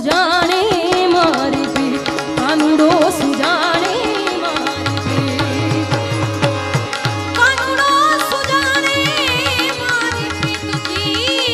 સુજાણે મારી પીર કાનુડો સુજાણે મારી પીર કાનુડો સુજાણે મારી પીર જી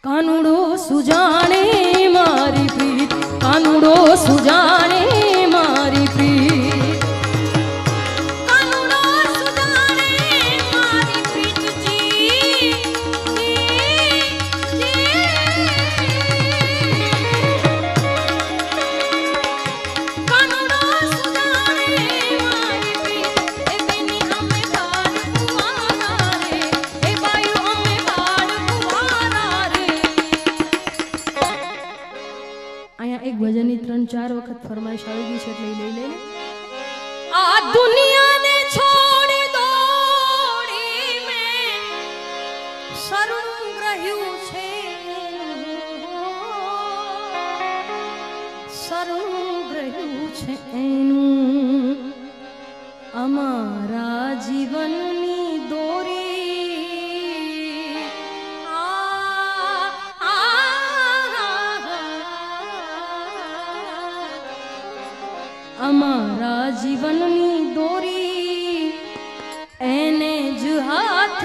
કાનુડો સુજાણે મારી પ્રીત કાનુડો સુજાણે મારી પ્રીત કાનુડો સુજાણે મારી પ્રીત જી કાનુડો સુજાણે મારી પ્રીત એ બેની અમે બાળ કુવારા રે એ બાયુ અમે બાળ કુવારા રે અહીંયા એક ભજનની 3-4 વખત ફરમાઈશ આવી ગઈ છે એટલે લઈ લઈને આ દુનિયાને છોડી દોડી મે શરણ ગ્રહ્યું છે શરણ ગ્રહ્યું છે એનું અમારા જીવનની દોરી અમારા જીવનની દોરી એને જ હાથ